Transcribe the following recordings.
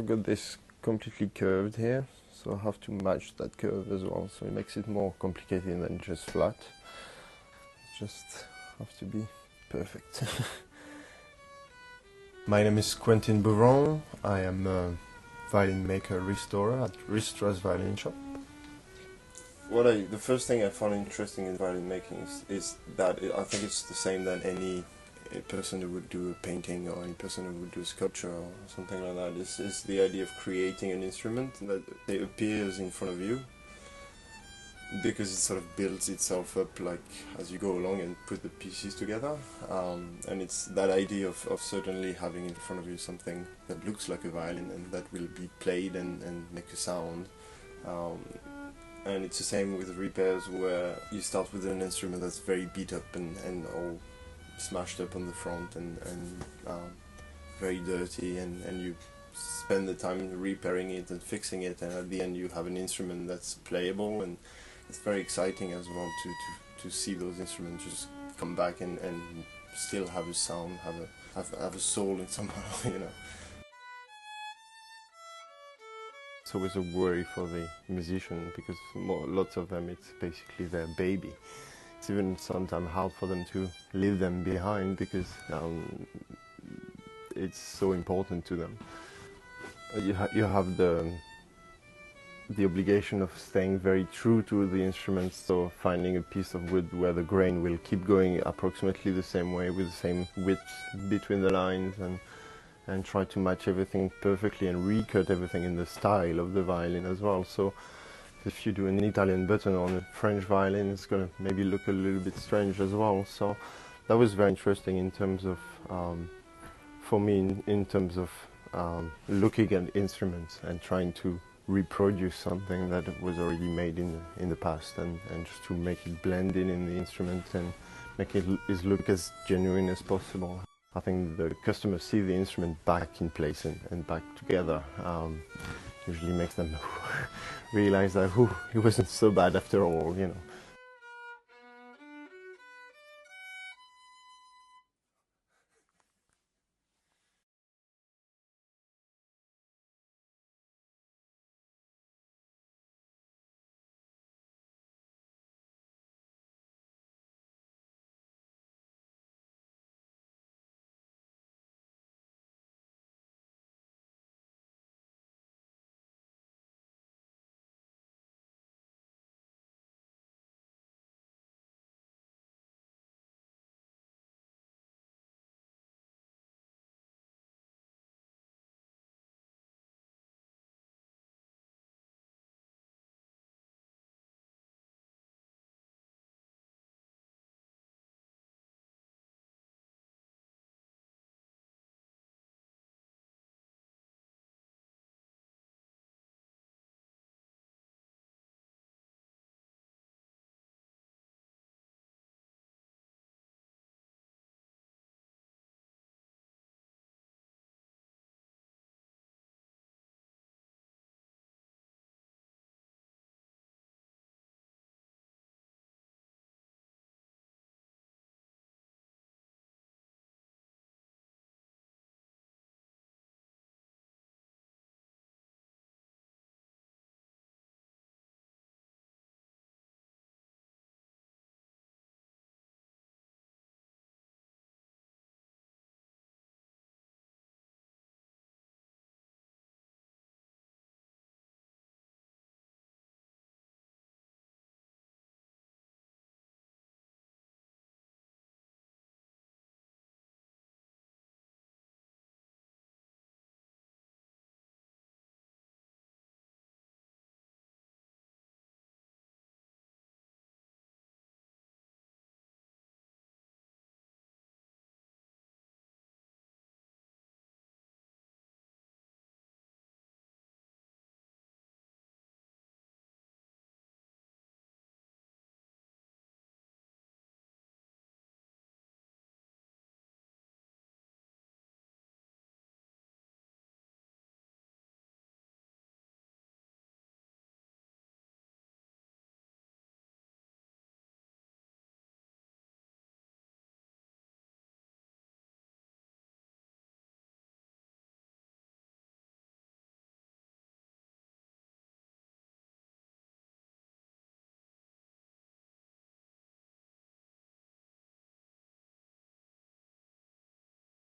I've got this completely curved here, so I have to match that curve as well, so it makes it more complicated than just flat. Just have to be perfect. My name is Quentin Bouvron. I am a violin maker restorer at Ristra's Violin Shop. The first thing I found interesting in violin making is that I think it's the same than any person who would do a painting or any person who would do a sculpture or something like that. Is the idea of creating an instrument that it appears in front of you, because it sort of builds itself up like as you go along and put the pieces together, and it's that idea of certainly having in front of you something that looks like a violin and that will be played and make a sound. And it's the same with repairs, where you start with an instrument that's very beat up and all smashed up on the front and very dirty, and you spend the time repairing it and fixing it, and at the end you have an instrument that's playable, and it's very exciting as well to see those instruments just come back and still have a sound, have a soul in somehow, you know. It's always a worry for the musician, because lots of them it's basically their baby. It's even sometimes hard for them to leave them behind, because it's so important to them. You have the obligation of staying very true to the instruments, so finding a piece of wood where the grain will keep going approximately the same way, with the same width between the lines, and try to match everything perfectly and recut everything in the style of the violin as well. So if you do an Italian button on a French violin, it's going to maybe look a little bit strange as well. So that was very interesting in terms of, for me, in terms of looking at instruments and trying to reproduce something that was already made in the past, and just to make it blend in the instrument and make it look as genuine as possible. I think the customers see the instrument back in place and back together. Usually makes them realize that it wasn't so bad after all, you know.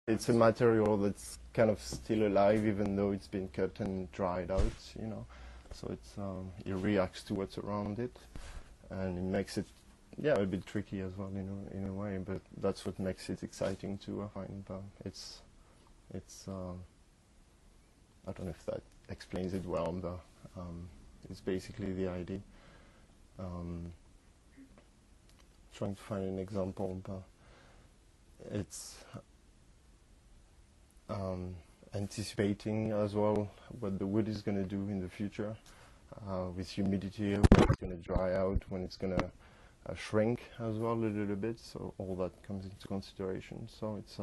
it's a material that's kind of still alive even though it's been cut and dried out, you know. So it's it reacts to what's around it, and it makes it, yeah, a bit tricky as well, you know, in a way. But that's what makes it exciting too, I find. It's I don't know if that explains it well, but it's basically the idea. Trying to find an example, but it's anticipating as well what the wood is going to do in the future with humidity, when it's going to dry out, when it's going to shrink as well a little bit. So all that comes into consideration. So it's